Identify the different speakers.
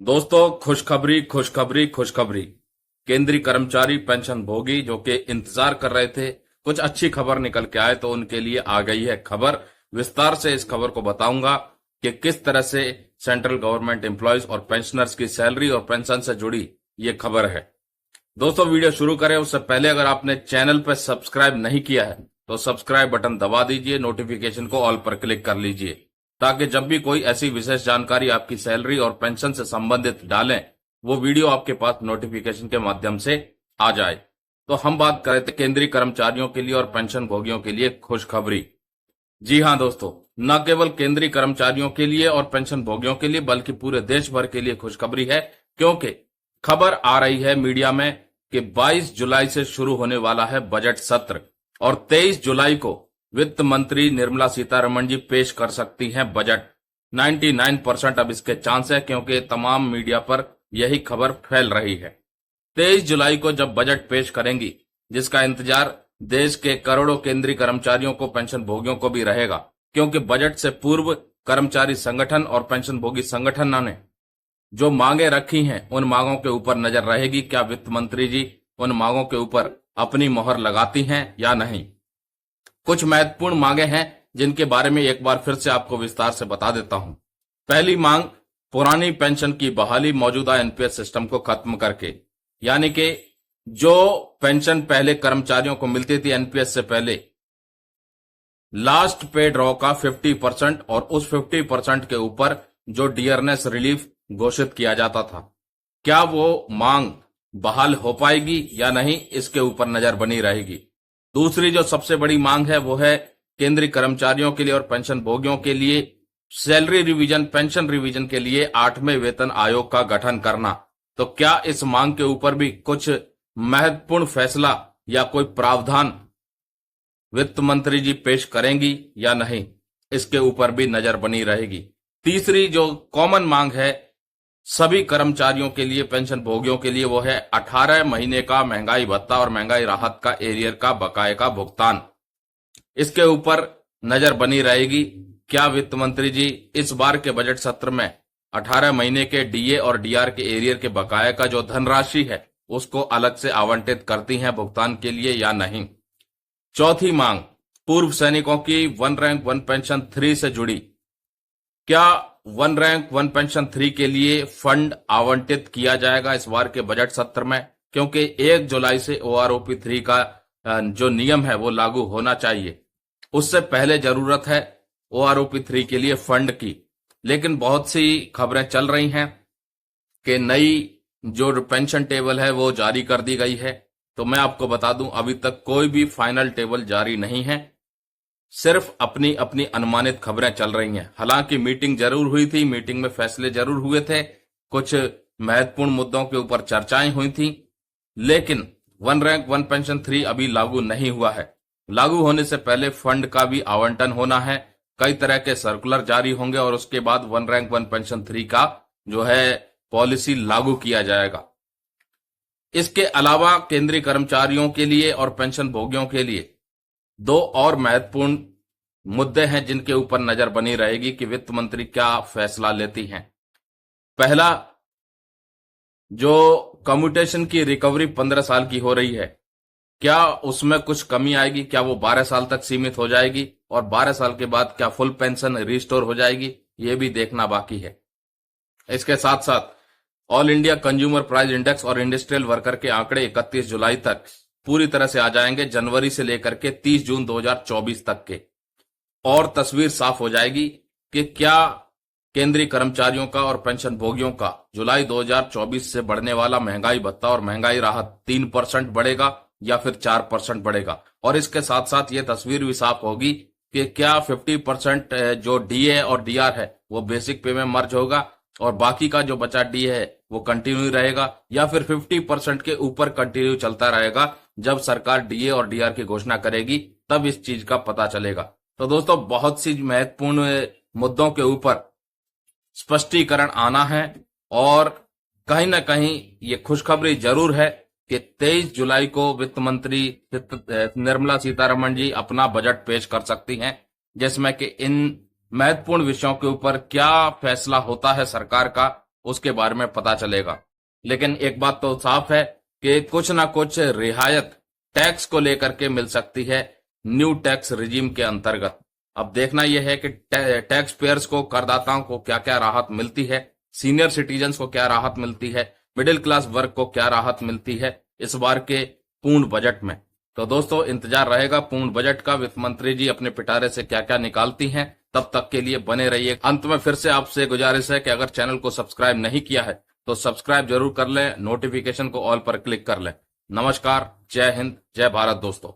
Speaker 1: दोस्तों, खुशखबरी खुशखबरी खुशखबरी। केंद्रीय कर्मचारी पेंशन भोगी जो कि इंतजार कर रहे थे कुछ अच्छी खबर निकल के आए तो उनके लिए आ गई है खबर। विस्तार से इस खबर को बताऊंगा कि किस तरह से सेंट्रल गवर्नमेंट एम्प्लॉयज और पेंशनर्स की सैलरी और पेंशन से जुड़ी ये खबर है। दोस्तों, वीडियो शुरू करें उससे पहले अगर आपने चैनल पर सब्सक्राइब नहीं किया है तो सब्सक्राइब बटन दबा दीजिए, नोटिफिकेशन को ऑल पर क्लिक कर लीजिए ताकि जब भी कोई ऐसी विशेष जानकारी आपकी सैलरी और पेंशन से संबंधित डालें वो वीडियो आपके पास नोटिफिकेशन के माध्यम से आ जाए। तो हम बात कर रहे थे केंद्रीय कर्मचारियों के लिए और पेंशन भोगियों के लिए खुशखबरी। जी हां दोस्तों, न केवल केंद्रीय कर्मचारियों के लिए और पेंशन भोगियों के लिए बल्कि पूरे देश भर के लिए खुशखबरी है, क्योंकि खबर आ रही है मीडिया में कि 22 जुलाई से शुरू होने वाला है बजट सत्र और 23 जुलाई को वित्त मंत्री निर्मला सीतारमण जी पेश कर सकती हैं बजट। 99% अब इसके चांस है क्योंकि तमाम मीडिया पर यही खबर फैल रही है। 23 जुलाई को जब बजट पेश करेंगी, जिसका इंतजार देश के करोड़ों केंद्रीय कर्मचारियों को, पेंशन भोगियों को भी रहेगा, क्योंकि बजट से पूर्व कर्मचारी संगठन और पेंशन भोगी संगठनों ने जो मांगे रखी हैं उन मांगों के ऊपर नजर रहेगी। क्या वित्त मंत्री जी उन मांगों के ऊपर अपनी मोहर लगाती हैं या नहीं। कुछ महत्वपूर्ण मांगे हैं जिनके बारे में एक बार फिर से आपको विस्तार से बता देता हूं। पहली मांग, पुरानी पेंशन की बहाली मौजूदा एनपीएस सिस्टम को खत्म करके, यानी कि जो पेंशन पहले कर्मचारियों को मिलती थी एनपीएस से पहले, लास्ट पे ड्रॉ का 50% और उस 50% के ऊपर जो डियरनेस रिलीफ घोषित किया जाता था, क्या वो मांग बहाल हो पाएगी या नहीं, इसके ऊपर नजर बनी रहेगी। दूसरी जो सबसे बड़ी मांग है वो है केंद्रीय कर्मचारियों के लिए और पेंशन भोगियों के लिए सैलरी रिवीजन, पेंशन रिवीजन के लिए 8वें वेतन आयोग का गठन करना। तो क्या इस मांग के ऊपर भी कुछ महत्वपूर्ण फैसला या कोई प्रावधान वित्त मंत्री जी पेश करेंगी या नहीं, इसके ऊपर भी नजर बनी रहेगी। तीसरी जो कॉमन मांग है सभी कर्मचारियों के लिए, पेंशन भोगियों के लिए, वो है 18 महीने का महंगाई भत्ता और महंगाई राहत का एरियर का बकाये का भुगतान। इसके ऊपर नजर बनी रहेगी। क्या वित्त मंत्री जी इस बार के बजट सत्र में 18 महीने के डीए और डीआर के एरियर के बकाये का जो धनराशि है उसको अलग से आवंटित करती हैं भुगतान के लिए या नहीं। चौथी मांग, पूर्व सैनिकों की 1 रैंक 1 पेंशन 3 से जुड़ी। क्या 1 रैंक 1 पेंशन 3 के लिए फंड आवंटित किया जाएगा इस बार के बजट सत्र में, क्योंकि 1 जुलाई से ओआरओपी 3 का जो नियम है वो लागू होना चाहिए। उससे पहले जरूरत है ओआरओपी 3 के लिए फंड की, लेकिन बहुत सी खबरें चल रही हैं कि नई जो पेंशन टेबल है वो जारी कर दी गई है। तो मैं आपको बता दूं, अभी तक कोई भी फाइनल टेबल जारी नहीं है, सिर्फ अपनी अपनी अनुमानित खबरें चल रही हैं। हालांकि मीटिंग जरूर हुई थी, मीटिंग में फैसले जरूर हुए थे, कुछ महत्वपूर्ण मुद्दों के ऊपर चर्चाएं हुई थी, लेकिन 1 रैंक 1 पेंशन 3 अभी लागू नहीं हुआ है। लागू होने से पहले फंड का भी आवंटन होना है, कई तरह के सर्कुलर जारी होंगे और उसके बाद 1 रैंक 1 पेंशन 3 का जो है पॉलिसी लागू किया जाएगा। इसके अलावा केंद्रीय कर्मचारियों के लिए और पेंशन भोगियों के लिए 2 और महत्वपूर्ण मुद्दे हैं जिनके ऊपर नजर बनी रहेगी कि वित्त मंत्री क्या फैसला लेती हैं। पहला, जो कम्यूटेशन की रिकवरी 15 साल की हो रही है, क्या उसमें कुछ कमी आएगी, क्या वो 12 साल तक सीमित हो जाएगी और 12 साल के बाद क्या फुल पेंशन रिस्टोर हो जाएगी, ये भी देखना बाकी है। इसके साथ साथ all India consumer price index और इंडस्ट्रियल वर्कर के आंकड़े 31 जुलाई तक पूरी तरह से आ जाएंगे, जनवरी से लेकर के 30 जून 2024 तक के, और तस्वीर साफ हो जाएगी कि क्या केंद्रीय कर्मचारियों का और पेंशन भोगियों का जुलाई 2024 से बढ़ने वाला महंगाई भत्ता और महंगाई राहत 3% बढ़ेगा या फिर 4% बढ़ेगा। और इसके साथ साथ ये तस्वीर भी साफ होगी कि क्या 50% जो डीए और डीआर है वो बेसिक पे में मर्ज होगा और बाकी का जो बचा डी है वो कंटिन्यू रहेगा, या फिर 50% के ऊपर कंटिन्यू चलता रहेगा। जब सरकार डीए और डीआर की घोषणा करेगी तब इस चीज का पता चलेगा। तो दोस्तों, बहुत सी महत्वपूर्ण मुद्दों के ऊपर स्पष्टीकरण आना है और कहीं ना कहीं ये खुशखबरी जरूर है कि 23 जुलाई को वित्त मंत्री निर्मला सीतारमण जी अपना बजट पेश कर सकती हैं, जिसमें कि इन महत्वपूर्ण विषयों के ऊपर क्या फैसला होता है सरकार का उसके बारे में पता चलेगा। लेकिन एक बात तो साफ है कि कुछ ना कुछ रियायत टैक्स को लेकर के मिल सकती है न्यू टैक्स रिजीम के अंतर्गत। अब देखना यह है कि टैक्स पेयर्स को, करदाताओं को क्या क्या राहत मिलती है, सीनियर सिटीजन्स को क्या राहत मिलती है, मिडिल क्लास वर्ग को क्या राहत मिलती है इस बार के पूर्ण बजट में। तो दोस्तों इंतजार रहेगा पूर्ण बजट का, वित्त मंत्री जी अपने पिटारे से क्या क्या निकालती हैं। तब तक के लिए बने रहिए। अंत में फिर से आपसे गुजारिश है कि अगर चैनल को सब्सक्राइब नहीं किया है तो सब्सक्राइब जरूर कर लें, नोटिफिकेशन को ऑल पर क्लिक कर लें। नमस्कार, जय हिंद, जय भारत दोस्तों।